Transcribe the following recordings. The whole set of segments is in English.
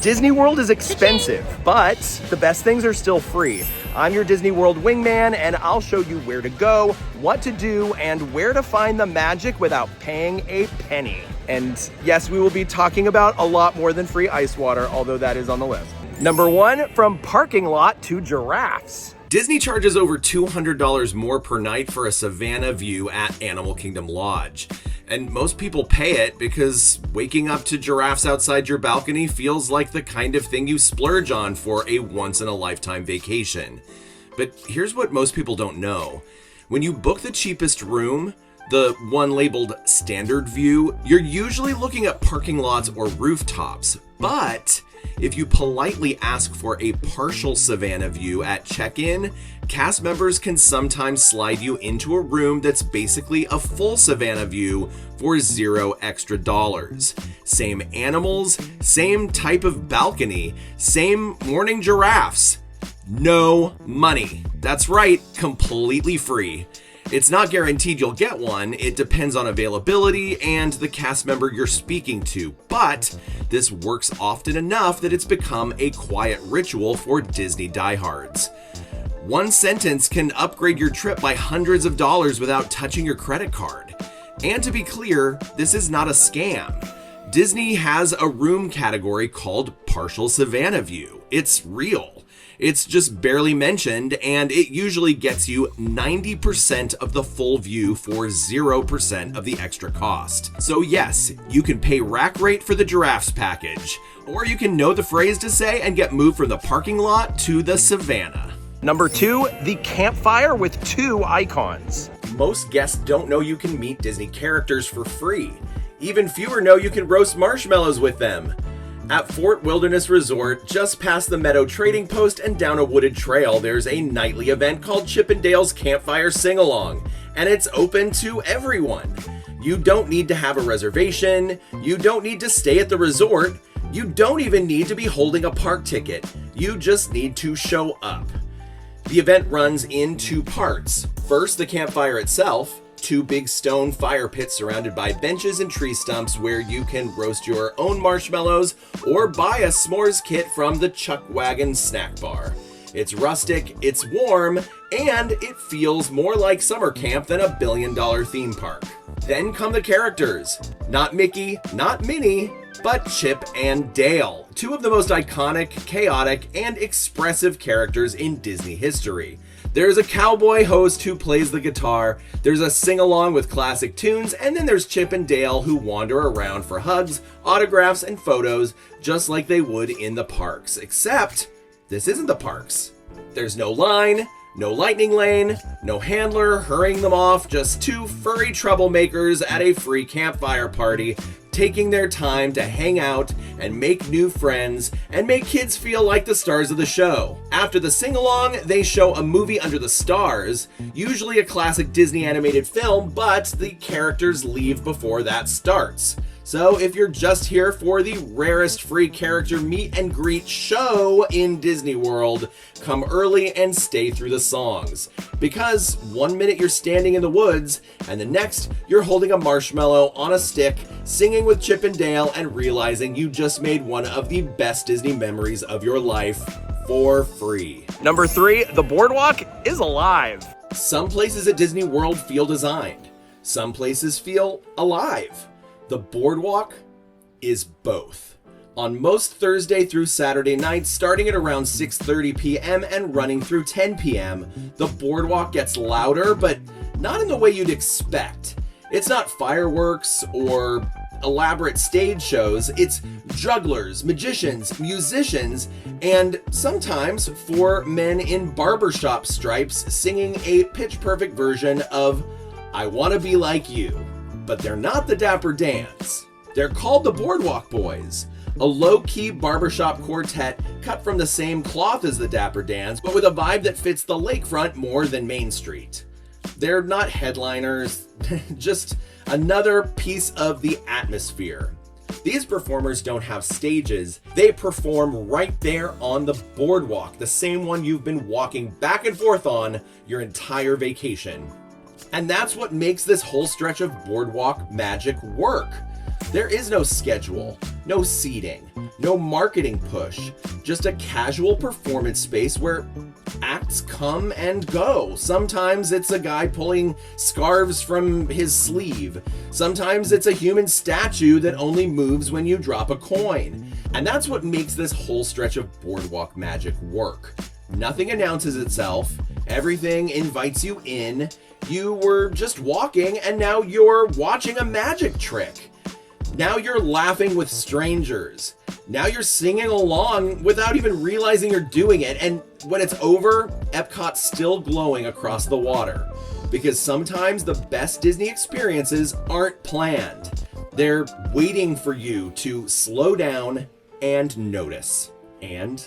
Disney World is expensive, but the best things are still free. I'm your Disney World wingman, and I'll show you where to go, what to do, and where to find the magic without paying a penny. And yes, we will be talking about a lot more than free ice water, although that is on the list. Number 1, from parking lot to giraffes. Disney charges over $200 more per night for a Savannah view at Animal Kingdom Lodge. And most people pay it because waking up to giraffes outside your balcony feels like the kind of thing you splurge on for a once-in-a-lifetime vacation. But here's what most people don't know. When you book the cheapest room, the one labeled Standard View, you're usually looking at parking lots or rooftops. But if you politely ask for a partial Savannah view at check-in, cast members can sometimes slide you into a room that's basically a full Savannah view for $0 extra. Same animals, same type of balcony, same morning giraffes. No money. That's right, completely free. It's not guaranteed you'll get one. It depends on availability and the cast member you're speaking to, but this works often enough that it's become a quiet ritual for Disney diehards. One sentence can upgrade your trip by hundreds of dollars without touching your credit card. And to be clear, this is not a scam. Disney has a room category called Partial Savannah View. It's real. It's just barely mentioned, and it usually gets you 90% of the full view for 0% of the extra cost. So yes, you can pay rack rate for the giraffes package, or you can know the phrase to say and get moved from the parking lot to the Savannah. Number 2, the campfire with 2 icons. Most guests don't know you can meet Disney characters for free. Even fewer know you can roast marshmallows with them. At Fort Wilderness Resort, just past the Meadow Trading Post and down a wooded trail, there's a nightly event called Chip 'n Dale's Campfire Sing-Along, and it's open to everyone. You don't need to have a reservation, you don't need to stay at the resort, you don't even need to be holding a park ticket, you just need to show up. The event runs in 2 parts. First, the campfire itself, 2 big stone fire pits surrounded by benches and tree stumps where you can roast your own marshmallows or buy a s'mores kit from the Chuck Wagon snack bar. It's rustic, it's warm, and it feels more like summer camp than a billion-dollar theme park. Then come the characters. Not Mickey, not Minnie, but Chip and Dale, 2 of the most iconic, chaotic, and expressive characters in Disney history. There's a cowboy host who plays the guitar, there's a sing-along with classic tunes, and then there's Chip and Dale who wander around for hugs, autographs, and photos, just like they would in the parks. Except, this isn't the parks. There's no line, no lightning lane, no handler hurrying them off, just 2 furry troublemakers at a free campfire party, taking their time to hang out and make new friends and make kids feel like the stars of the show. After the sing-along, they show a movie under the stars, usually a classic Disney animated film, but the characters leave before that starts. So if you're just here for the rarest free character meet and greet show in Disney World, come early and stay through the songs. Because one minute you're standing in the woods, and the next you're holding a marshmallow on a stick, singing with Chip and Dale, and realizing you just made one of the best Disney memories of your life for free. Number 3, the boardwalk is alive. Some places at Disney World feel designed. Some places feel alive. The boardwalk is both. On most Thursday through Saturday nights, starting at around 6:30 p.m. and running through 10 p.m., the boardwalk gets louder, but not in the way you'd expect. It's not fireworks or elaborate stage shows, it's jugglers, magicians, musicians, and sometimes 4 men in barbershop stripes singing a pitch-perfect version of I Wanna Be Like You. But they're not the Dapper Dans. They're called the Boardwalk Boys, a low-key barbershop quartet cut from the same cloth as the Dapper Dans, but with a vibe that fits the lakefront more than Main Street. They're not headliners, just another piece of the atmosphere. These performers don't have stages, they perform right there on the boardwalk, the same one you've been walking back and forth on your entire vacation. And that's what makes this whole stretch of boardwalk magic work. There is no schedule, no seating, no marketing push, just a casual performance space where acts come and go. Sometimes it's a guy pulling scarves from his sleeve. Sometimes it's a human statue that only moves when you drop a coin. And that's what makes this whole stretch of boardwalk magic work. Nothing announces itself. Everything invites you in. You were just walking and now you're watching a magic trick. Now you're laughing with strangers. Now you're singing along without even realizing you're doing it. And when it's over, Epcot's still glowing across the water. Because sometimes the best Disney experiences aren't planned. They're waiting for you to slow down and notice. And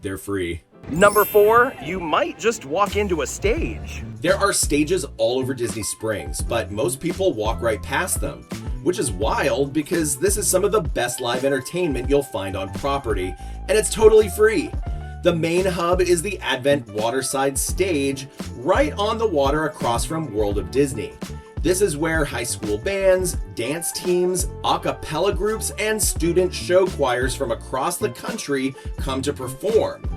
they're free. Number 4, you might just walk into a stage. There are stages all over Disney Springs, but most people walk right past them, which is wild because this is some of the best live entertainment you'll find on property, and it's totally free. The main hub is the Advent Waterside stage right on the water across from World of Disney. This is where high school bands, dance teams, a cappella groups, and student show choirs from across the country come to perform.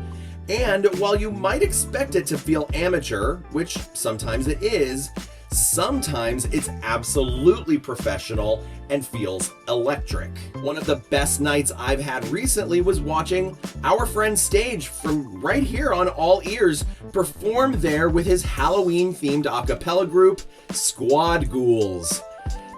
And while you might expect it to feel amateur, which sometimes it is, sometimes it's absolutely professional and feels electric. One of the best nights I've had recently was watching our friend Stage from right here on All Ears perform there with his Halloween-themed a cappella group, Squad Ghouls.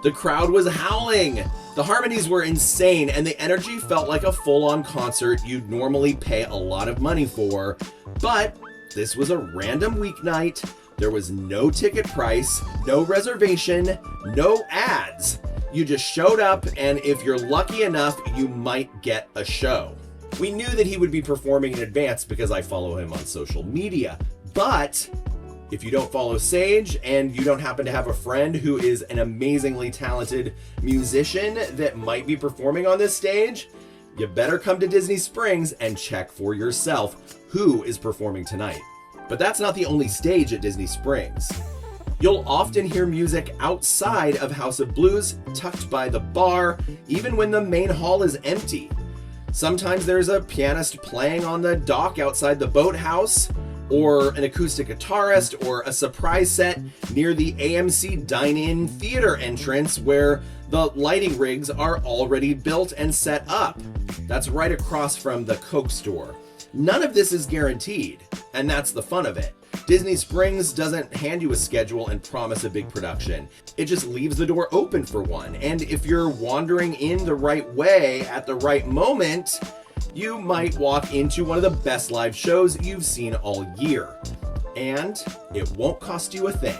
The crowd was howling. The harmonies were insane, and the energy felt like a full-on concert you'd normally pay a lot of money for. But this was a random weeknight. There was no ticket price, no reservation, no ads. You just showed up, and if you're lucky enough, you might get a show. We knew that he would be performing in advance because I follow him on social media, but if you don't follow Sage and you don't happen to have a friend who is an amazingly talented musician that might be performing on this stage, you better come to Disney Springs and check for yourself who is performing tonight. But that's not the only stage at Disney Springs. You'll often hear music outside of House of Blues, tucked by the bar, even when the main hall is empty. Sometimes there's a pianist playing on the dock outside the boathouse, or an acoustic guitarist, or a surprise set near the AMC Dine-In theater entrance where the lighting rigs are already built and set up. That's right across from the Coke store. None of this is guaranteed, and that's the fun of it. Disney Springs doesn't hand you a schedule and promise a big production. It just leaves the door open for one, and if you're wandering in the right way at the right moment, you might walk into one of the best live shows you've seen all year. And it won't cost you a thing.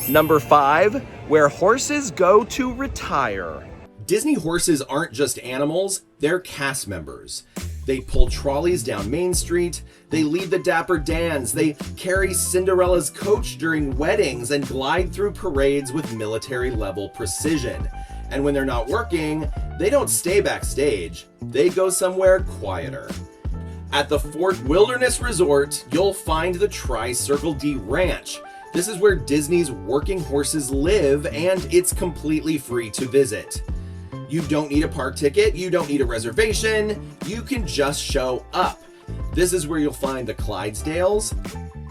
Number 5, where horses go to retire. Disney horses aren't just animals, they're cast members. They pull trolleys down Main Street, they lead the Dapper Dans, they carry Cinderella's coach during weddings and glide through parades with military-level precision. And when they're not working, they don't stay backstage, they go somewhere quieter. At the Fort Wilderness Resort, you'll find the Tri-Circle D Ranch. This is where Disney's working horses live, and it's completely free to visit. You don't need a park ticket, you don't need a reservation, you can just show up. This is where you'll find the Clydesdales,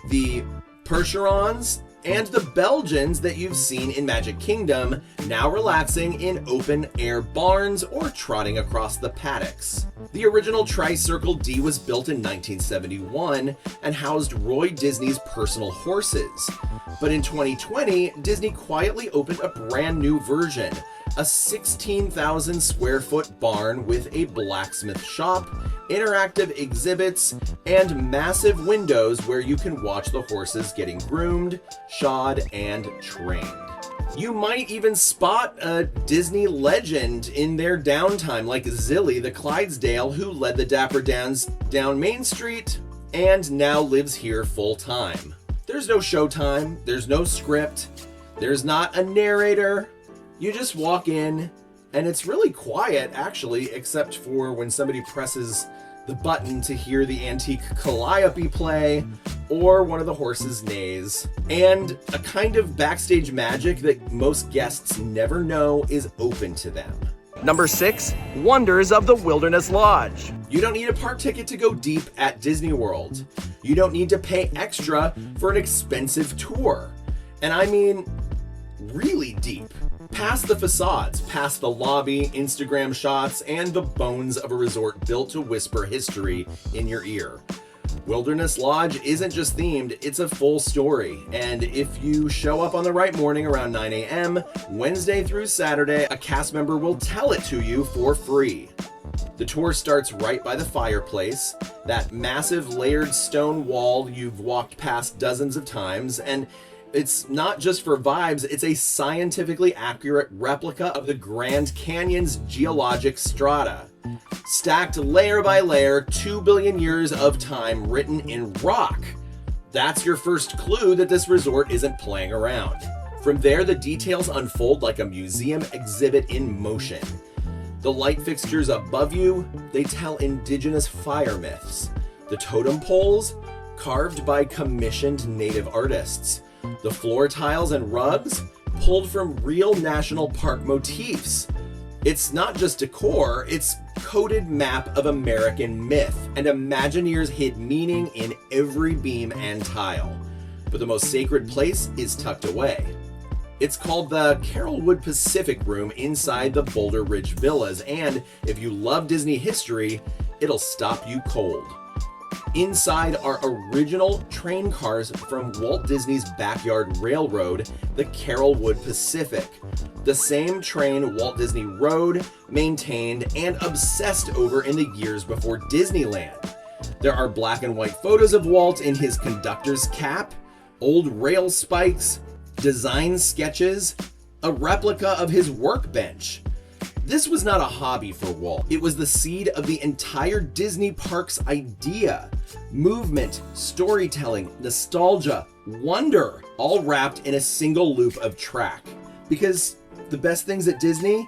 the Percherons, and the Belgians that you've seen in Magic Kingdom, now relaxing in open-air barns or trotting across the paddocks. The original Tri-Circle D was built in 1971 and housed Roy Disney's personal horses. But in 2020, Disney quietly opened a brand new version, a 16,000 square foot barn with a blacksmith shop, interactive exhibits, and massive windows where you can watch the horses getting groomed, shod, and trained. You might even spot a Disney legend in their downtime, like Zilly the Clydesdale, who led the Dapper Dans down Main Street and now lives here full time. There's no showtime, there's no script, there's not a narrator. You just walk in, and it's really quiet, actually, except for when somebody presses the button to hear the antique calliope play, or one of the horses' neighs, and a kind of backstage magic that most guests never know is open to them. Number 6, Wonders of the Wilderness Lodge. You don't need a park ticket to go deep at Disney World. You don't need to pay extra for an expensive tour. And I mean, really deep. Past the facades, past the lobby, Instagram shots, and the bones of a resort built to whisper history in your ear. Wilderness Lodge isn't just themed, it's a full story. And if you show up on the right morning around 9 a.m., Wednesday through Saturday, a cast member will tell it to you for free. The tour starts right by the fireplace, that massive layered stone wall you've walked past dozens of times, and it's not just for vibes, it's a scientifically accurate replica of the Grand Canyon's geologic strata. Stacked layer by layer, 2 billion years of time written in rock. That's your first clue that this resort isn't playing around. From there, the details unfold like a museum exhibit in motion. The light fixtures above you, they tell indigenous fire myths. The totem poles, carved by commissioned native artists. The floor tiles and rugs, pulled from real national park motifs. It's not just decor, it's coded map of American myth, and Imagineers hid meaning in every beam and tile. But the most sacred place is tucked away. It's called the Carolwood Pacific Room inside the Boulder Ridge Villas, and if you love Disney history, it'll stop you cold. Inside are original train cars from Walt Disney's backyard railroad, the Carolwood Pacific. The same train Walt Disney rode, maintained, and obsessed over in the years before Disneyland. There are black and white photos of Walt in his conductor's cap, old rail spikes, design sketches, a replica of his workbench. This was not a hobby for Walt. It was the seed of the entire Disney parks idea. Movement, storytelling, nostalgia, wonder, all wrapped in a single loop of track. Because the best things at Disney,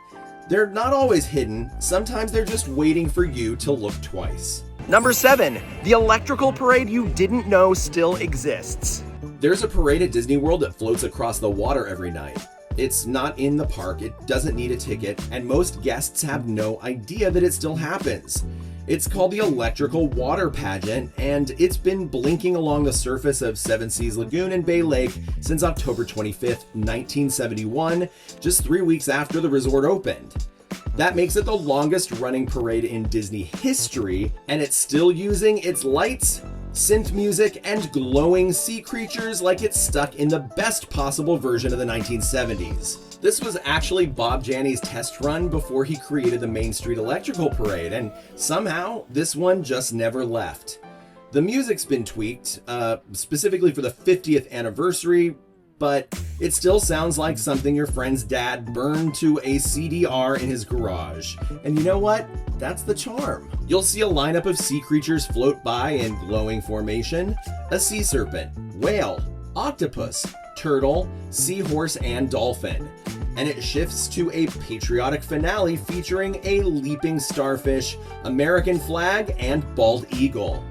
they're not always hidden. Sometimes they're just waiting for you to look twice. Number 7, the electrical parade you didn't know still exists. There's a parade at Disney World that floats across the water every night. It's not in the park, it doesn't need a ticket, and most guests have no idea that it still happens. It's called the Electrical Water Pageant, and it's been blinking along the surface of Seven Seas Lagoon and Bay Lake since October 25th, 1971, just 3 weeks after the resort opened. That makes it the longest running parade in Disney history, and it's still using its lights, synth music, and glowing sea creatures like it's stuck in the best possible version of the 1970s. This was actually Bob Janney's test run before he created the Main Street Electrical Parade, and somehow this one just never left. The music's been tweaked, specifically for the 50th anniversary, but it still sounds like something your friend's dad burned to a CDR in his garage. And you know what? That's the charm. You'll see a lineup of sea creatures float by in glowing formation: a sea serpent, whale, octopus, turtle, seahorse, and dolphin. And it shifts to a patriotic finale featuring a leaping starfish, American flag, and bald eagle.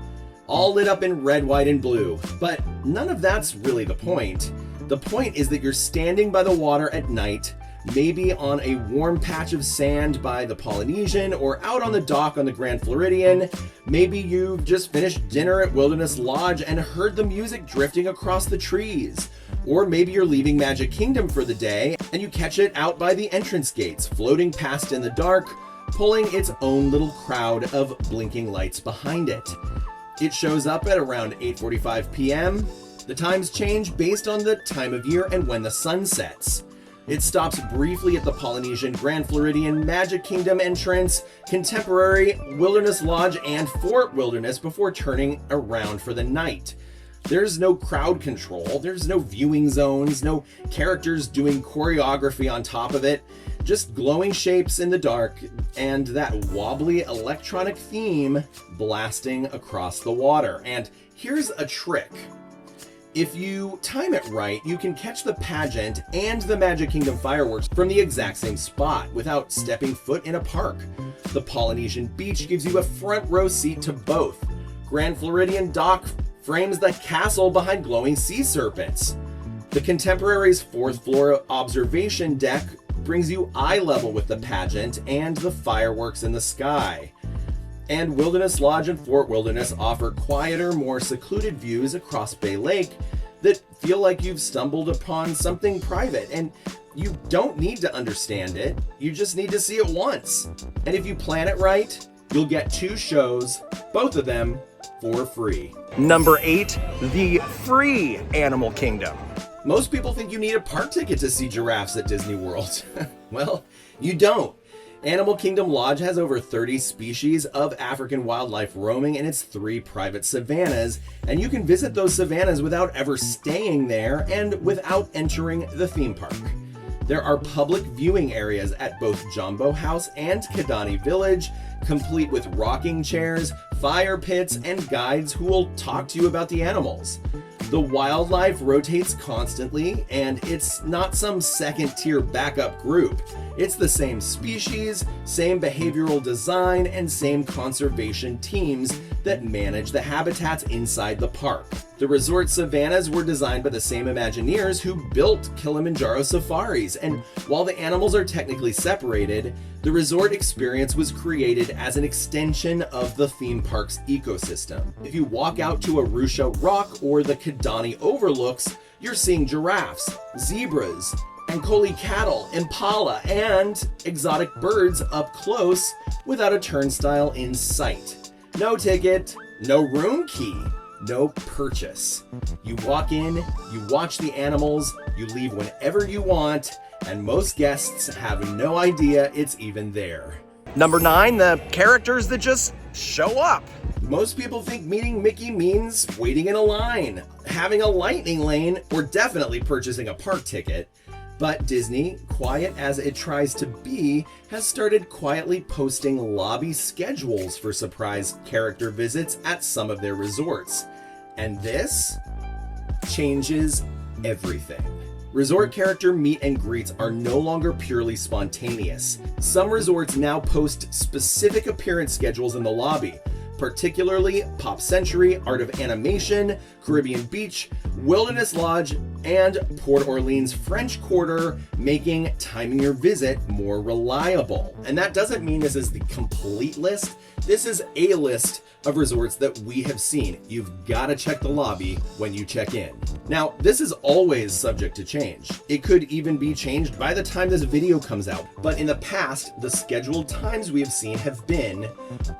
All lit up in red, white, and blue. But none of that's really the point. The point is that you're standing by the water at night, maybe on a warm patch of sand by the Polynesian or out on the dock on the Grand Floridian. Maybe you've just finished dinner at Wilderness Lodge and heard the music drifting across the trees. Or maybe you're leaving Magic Kingdom for the day and you catch it out by the entrance gates, floating past in the dark, pulling its own little crowd of blinking lights behind it. It shows up at around 8:45 p.m. The times change based on the time of year and when the sun sets. It stops briefly at the Polynesian, Grand Floridian, Magic Kingdom entrance, Contemporary, Wilderness Lodge, and Fort Wilderness before turning around for the night. There's no crowd control, there's no viewing zones, no characters doing choreography on top of it, just glowing shapes in the dark and that wobbly electronic theme blasting across the water. And here's a trick. If you time it right, you can catch the pageant and the Magic Kingdom fireworks from the exact same spot without stepping foot in a park. The Polynesian Beach gives you a front row seat to both. Grand Floridian Dock frames the castle behind glowing sea serpents. The Contemporary's 4th floor observation deck brings you eye level with the pageant and the fireworks in the sky. And Wilderness Lodge and Fort Wilderness offer quieter, more secluded views across Bay Lake that feel like you've stumbled upon something private. And you don't need to understand it, you just need to see it once. And if you plan it right, you'll get 2 shows, both of them for free. Number 8, the free Animal Kingdom. Most people think you need a park ticket to see giraffes at Disney World. Well, you don't. Animal Kingdom Lodge has over 30 species of African wildlife roaming in its 3 private savannas, and you can visit those savannas without ever staying there and without entering the theme park. There are public viewing areas at both Jumbo House and Kidani Village, complete with rocking chairs, fire pits, and guides who will talk to you about the animals. The wildlife rotates constantly, and it's not some second-tier backup group. It's the same species, same behavioral design, and same conservation teams that manage the habitats inside the park. The resort savannas were designed by the same Imagineers who built Kilimanjaro safaris, and while the animals are technically separated, the resort experience was created as an extension of the theme park's ecosystem. If you walk out to Arusha Rock or the Kidani Overlooks, you're seeing giraffes, zebras, Ankole cattle, impala, and exotic birds up close without a turnstile in sight. No ticket, no room key, no purchase. You walk in, you watch the animals, you leave whenever you want, and most guests have no idea it's even there. Number 9, the characters that just show up. Most people think meeting Mickey means waiting in a line, having a lightning lane, or definitely purchasing a park ticket. But Disney, quiet as it tries to be, has started quietly posting lobby schedules for surprise character visits at some of their resorts. And this changes everything. Resort character meet and greets are no longer purely spontaneous. Some resorts now post specific appearance schedules in the lobby, particularly Pop Century, Art of Animation, Caribbean Beach, Wilderness Lodge, and Port Orleans French Quarter, making timing your visit more reliable. And that doesn't mean this is the complete list. This is a list of resorts that we have seen. You've got to check the lobby when you check in. Now, this is always subject to change. It could even be changed by the time this video comes out. But in the past, the scheduled times we have seen have been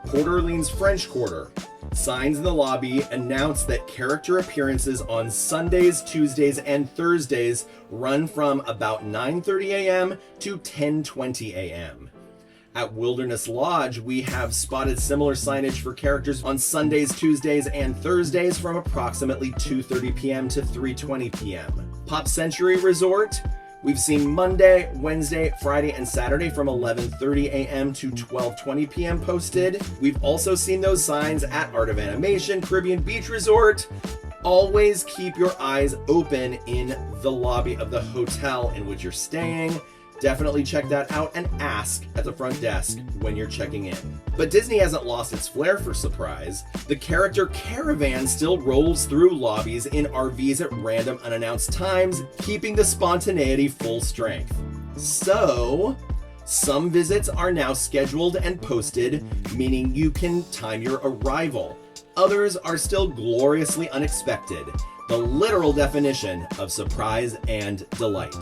Port Orleans French Quarter. Signs in the lobby announce that character appearances on Sundays, Tuesdays, and Thursdays run from about 9:30 a.m. to 10:20 a.m. At Wilderness Lodge, we have spotted similar signage for characters on Sundays, Tuesdays, and Thursdays from approximately 2:30 p.m. to 3:20 p.m. Pop Century Resort, we've seen Monday, Wednesday, Friday, and Saturday from 11:30 a.m. to 12:20 p.m. posted. We've also seen those signs at Art of Animation, Caribbean Beach Resort. Always keep your eyes open in the lobby of the hotel in which you're staying. Definitely check that out and ask at the front desk when you're checking in. But Disney hasn't lost its flair for surprise. The character caravan still rolls through lobbies in RVs at random unannounced times, keeping the spontaneity full strength. So, some visits are now scheduled and posted, meaning you can time your arrival. Others are still gloriously unexpected. The literal definition of surprise and delight.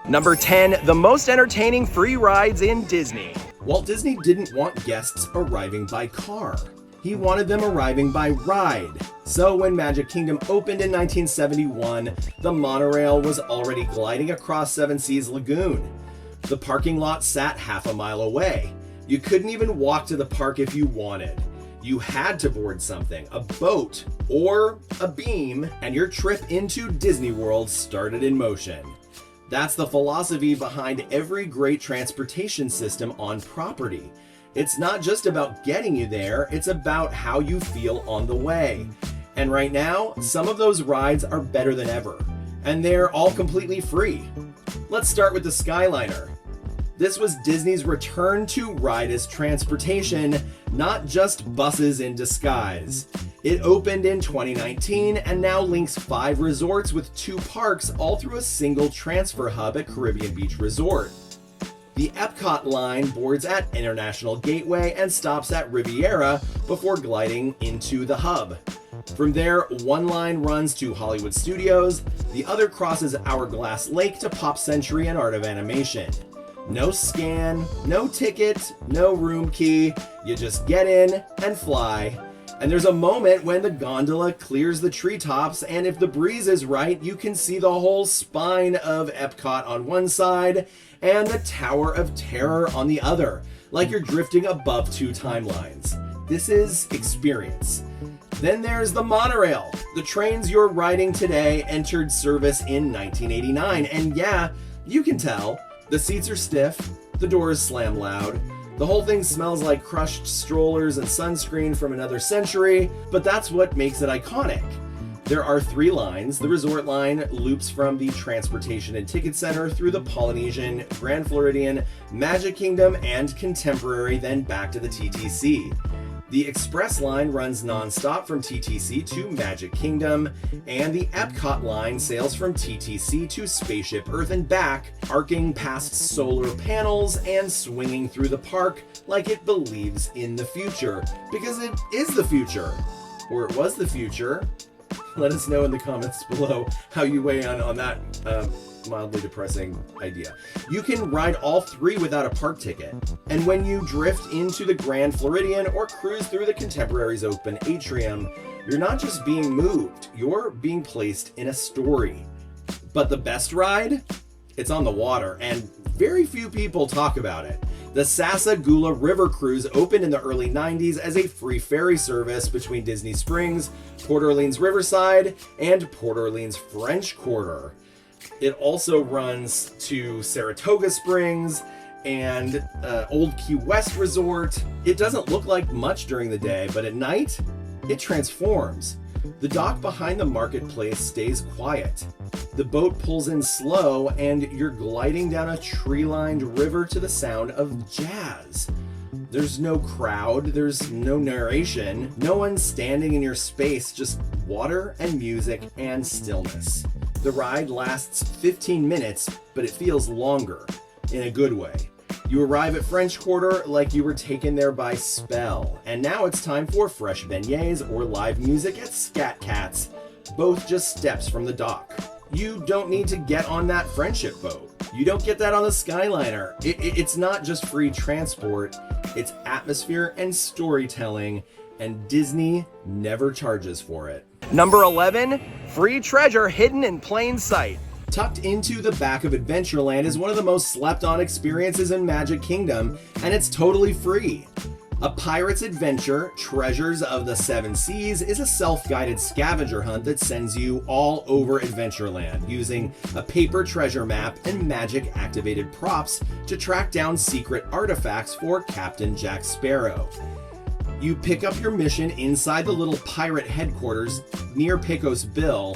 Number 10, the most entertaining free rides in Disney. Walt Disney didn't want guests arriving by car. He wanted them arriving by ride. So when Magic Kingdom opened in 1971, the monorail was already gliding across Seven Seas Lagoon. The parking lot sat half a mile away. You couldn't even walk to the park if you wanted. You had to board something, a boat or a beam, and your trip into Disney World started in motion. That's the philosophy behind every great transportation system on property. It's not just about getting you there, it's about how you feel on the way. And right now, some of those rides are better than ever, and they're all completely free. Let's start with the Skyliner. This was Disney's return to ride as transportation, not just buses in disguise. It opened in 2019 and now links 5 resorts with 2 parks all through a single transfer hub at Caribbean Beach Resort. The Epcot line boards at International Gateway and stops at Riviera before gliding into the hub. From there, one line runs to Hollywood Studios, the other crosses Hourglass Lake to Pop Century and Art of Animation. No scan, no ticket, no room key, you just get in and fly. And there's a moment when the gondola clears the treetops, and if the breeze is right, you can see the whole spine of Epcot on one side and the Tower of Terror on the other, like you're drifting above 2 timelines. This is experience. Then there's the monorail. The trains you're riding today entered service in 1989, and yeah, you can tell. The seats are stiff, the doors slam loud, the whole thing smells like crushed strollers and sunscreen from another century, but that's what makes it iconic. There are 3 lines. The resort line loops from the Transportation and Ticket Center through the Polynesian, Grand Floridian, Magic Kingdom, and Contemporary, then back to the TTC. The Express line runs non-stop from TTC to Magic Kingdom, and the Epcot line sails from TTC to Spaceship Earth and back, arcing past solar panels and swinging through the park like it believes in the future, because it is the future. Or it was the future. Let us know in the comments below how you weigh on that mildly depressing idea. You can ride all 3 without a park ticket. And when you drift into the Grand Floridian or cruise through the Contemporary's open atrium, you're not just being moved, you're being placed in a story. But the best ride? It's on the water, and very few people talk about it. The Sasagula River Cruise opened in the early 90s as a free ferry service between Disney Springs, Port Orleans Riverside, and Port Orleans French Quarter. It also runs to Saratoga Springs and Old Key West Resort. It doesn't look like much during the day, but at night, it transforms. The dock behind the marketplace stays quiet. The boat pulls in slow, and you're gliding down a tree-lined river to the sound of jazz. There's no crowd, there's no narration, no one standing in your space, just water and music and stillness. The ride lasts 15 minutes, but it feels longer, in a good way. You arrive at French Quarter like you were taken there by spell, and now it's time for fresh beignets or live music at Scat Cats, both just steps from the dock. You don't need to get on that friendship boat. You don't get that on the Skyliner. It's not just free transport, it's atmosphere and storytelling, and Disney never charges for it. Number 11, free treasure hidden in plain sight. Tucked into the back of Adventureland is one of the most slept-on experiences in Magic Kingdom, and it's totally free. A Pirate's Adventure, Treasures of the Seven Seas, is a self-guided scavenger hunt that sends you all over Adventureland, using a paper treasure map and magic-activated props to track down secret artifacts for Captain Jack Sparrow. You pick up your mission inside the little pirate headquarters near Pecos Bill,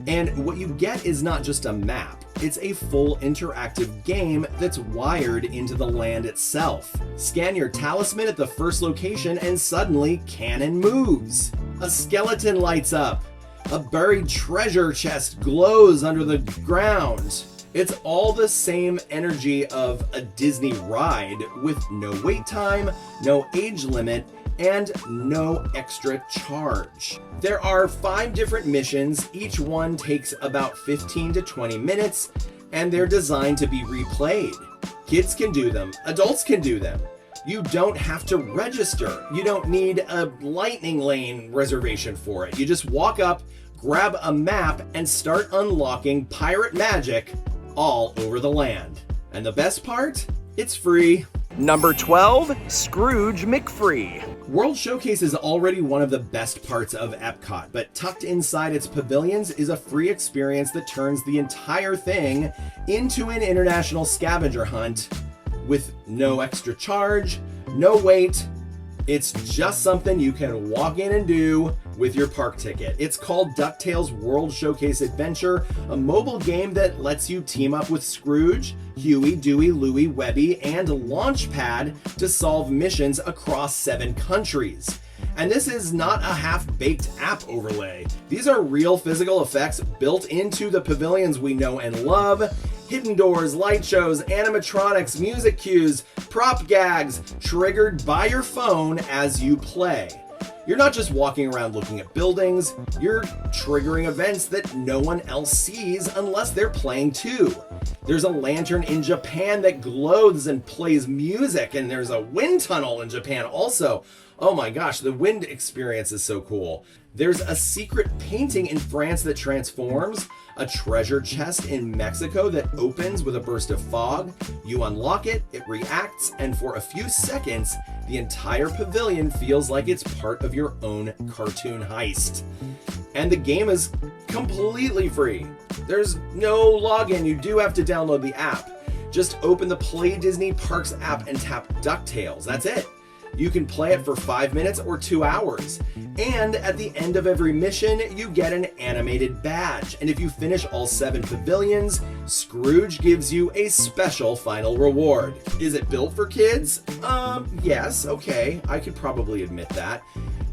and what you get is not just a map, it's a full interactive game that's wired into the land itself. Scan your talisman at the first location and suddenly Cannon moves. A skeleton lights up. A buried treasure chest glows under the ground. It's all the same energy of a Disney ride with no wait time, no age limit, and no extra charge. There are 5 different missions, each one takes about 15 to 20 minutes, and they're designed to be replayed. Kids can do them, adults can do them. You don't have to register. You don't need a lightning lane reservation for it. You just walk up, grab a map, and start unlocking pirate magic all over the land. And the best part? It's free. Number 12, Scrooge McFree. World Showcase is already one of the best parts of Epcot, but tucked inside its pavilions is a free experience that turns the entire thing into an international scavenger hunt with no extra charge, no wait. It's just something you can walk in and do with your park ticket. It's called DuckTales World Showcase Adventure, a mobile game that lets you team up with Scrooge, Huey, Dewey, Louie, Webby, and Launchpad to solve missions across 7 countries. And this is not a half-baked app overlay. These are real physical effects built into the pavilions we know and love. Hidden doors, light shows, animatronics, music cues, prop gags, triggered by your phone as you play. You're not just walking around looking at buildings, you're triggering events that no one else sees unless they're playing too. There's a lantern in Japan that glows and plays music, and there's a wind tunnel in Japan also. Oh my gosh, the wind experience is so cool. There's a secret painting in France that transforms, a treasure chest in Mexico that opens with a burst of fog. You unlock it, it reacts, and for a few seconds, the entire pavilion feels like it's part of your own cartoon heist. And the game is completely free. There's no login, you do have to download the app. Just open the Play Disney Parks app and tap DuckTales, that's it. You can play it for 5 minutes or 2 hours. And at the end of every mission, you get an animated badge. And if you finish all 7 pavilions, Scrooge gives you a special final reward. Is it built for kids? Yes, okay, I could probably admit that.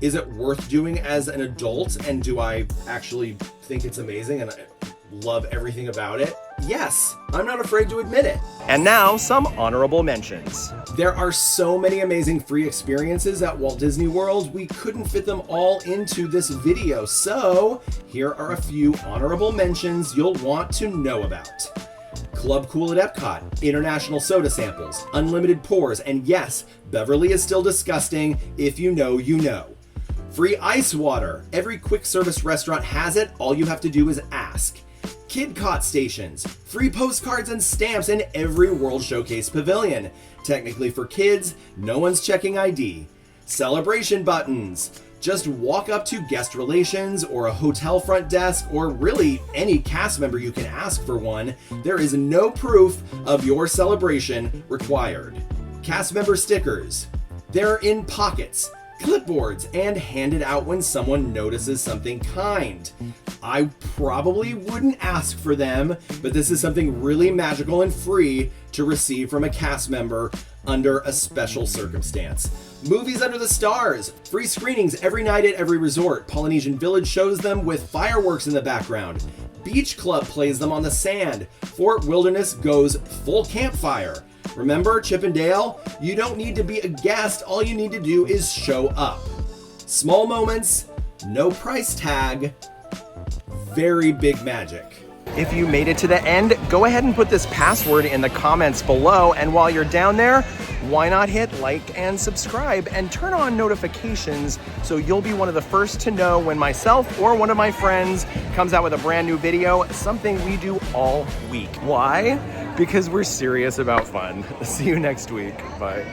Is it worth doing as an adult? And do I actually think it's amazing and I love everything about it? Yes, I'm not afraid to admit it. And now, some honorable mentions. There are so many amazing free experiences at Walt Disney World, we couldn't fit them all into this video, so here are a few honorable mentions you'll want to know about. Club Cool at Epcot, international soda samples, unlimited pours, and yes, Beverly is still disgusting. If you know, you know. Free ice water. Every quick service restaurant has it. All you have to do is ask. Kid-Cot stations, free postcards and stamps in every World Showcase pavilion. Technically for kids, no one's checking ID. Celebration buttons. Just walk up to guest relations or a hotel front desk or really any cast member you can ask for one. There is no proof of your celebration required. Cast member stickers. They're in pockets, clipboards, and handed out when someone notices something kind. I probably wouldn't ask for them, but this is something really magical and free to receive from a cast member under a special circumstance. Movies under the stars. Free screenings every night at every resort. Polynesian Village shows them with fireworks in the background. Beach Club plays them on the sand. Fort Wilderness goes full campfire. Remember, Chip and Dale? You don't need to be a guest, all you need to do is show up. Small moments, no price tag, very big magic. If you made it to the end, go ahead and put this password in the comments below, and while you're down there, why not hit like and subscribe and turn on notifications so you'll be one of the first to know when myself or one of my friends comes out with a brand new video, something we do all week. Why? Because we're serious about fun. See you next week. Bye.